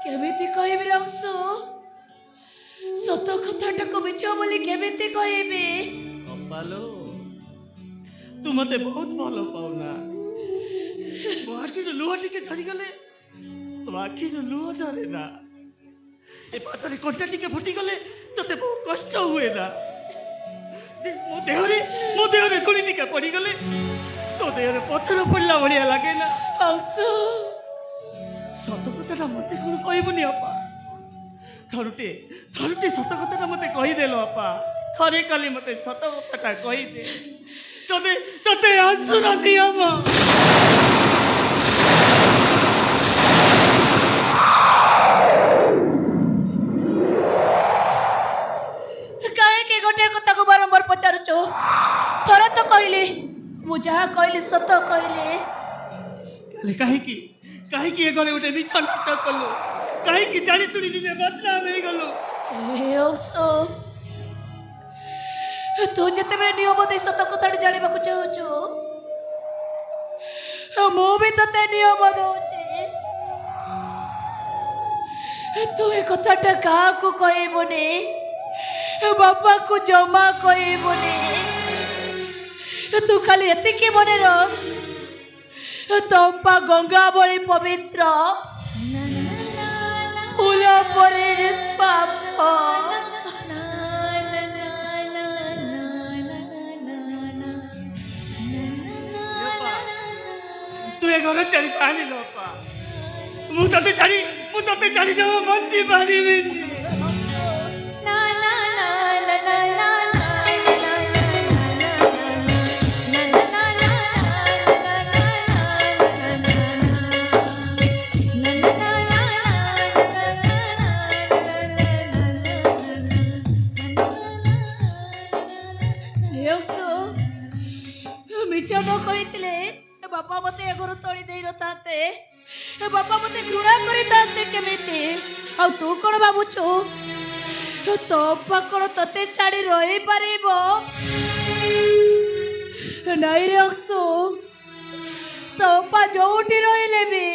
केमिति कहबी रंसु सत कथाटाको मिछ बोली केमिति कहबी अपालो तू मते बहुत भल पाउना मो आखि लुह टिके झरीगले तो आखि लुह झरे ना ए पातरे कंटा टिके फुटी गले तते बहुत कष्ट हुए ना मो देहरे धूली टिके पड़ी गले तो देहरे पत्थर पड़ला बढ़िया लगे ना रंसु सत कथाटा मते कौन कहबुनी अपा थरुटे सत कथाटा मते कहीदेल अपा थरे काली मते सत कथाटा कहीदे तते तते आंसुर नियम काहे के गोटे कथा को बारंबार पचारुचो थरे तो कहली मु जहा कहली सत कहली काहे की ए घरे गोटे मिछा नाटक कलु काहे की जानी सुनी निजे बदनाम हे गलु तू जिते बेले नियम दे सत कथा जानिबा को चाहछु मु भी तते नियम दउछि तू ए कथाटा का को कहबोनी बापा को जमा कहबोनी तू खाली एतिकी मने रख तंपा गंगा बड़ी पवित्र फूल परी निष्पाप तू ए घर चली जानी लो अपा मु तते चली जाओ मंची पारिबिनी मिछ न कही बापा मते एगुरु तोड़ी दे नते बापा मते घृणा करी ताते केमिति आ तू कोन भाबुछु तो पाकड़ तते छाड़ी रही पारिबो नहीं रे अक्सु तो पा जोठी रहिले भी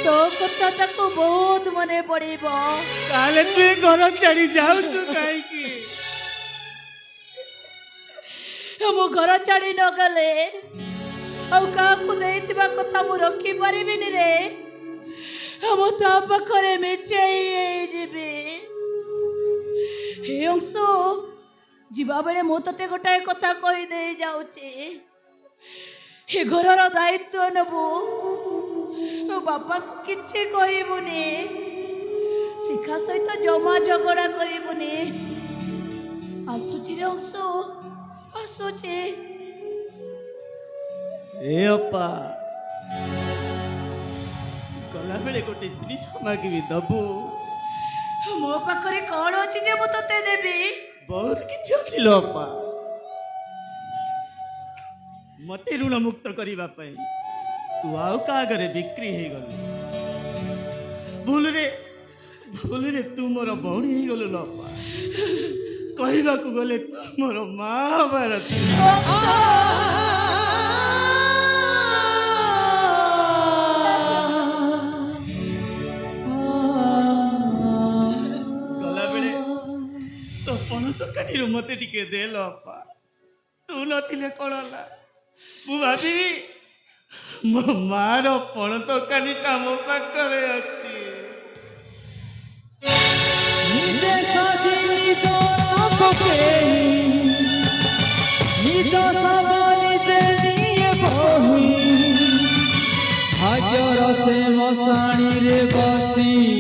तो कथा ताको बहुत मने पड़िबो ताले तू घर चली जाऊ तू काई की मो घर छाड़ी न गले आउ देथिबा कथा मु रखी परिबिनी रे मो ता पाखरे मिचेई जिबी हे अंशु जीवा बेले मु तते गोटाए कथा कही दे जाउची हे घरर दायित्व नबु बापा को किछि कहबुनी शिखा सहित जमा झगड़ा करबुनी आसुची रे अंशु आसुची ए अपा गला बेले गोटे जिनिस मागिबी दबु मो पाखरे कौन अच्छी जे मु तते देबी बहुत किछि अछि लो अपा मते ऋण मुक्त करिबा पई तू आउ का घरे बिक्री हे गल भूल रे तू मोर बौणी हे गल लो अपा कहबा को गले तू मोर महाभारत दোकानी मत टिके देल अपा तू नथिले कौन ला मु भाभी मो मार पण दोकानीटा मो पाखरे अछि निजे साजी निजो पकेई निजो सब निजे निये बहुई हाजर से मसाणी रे बसी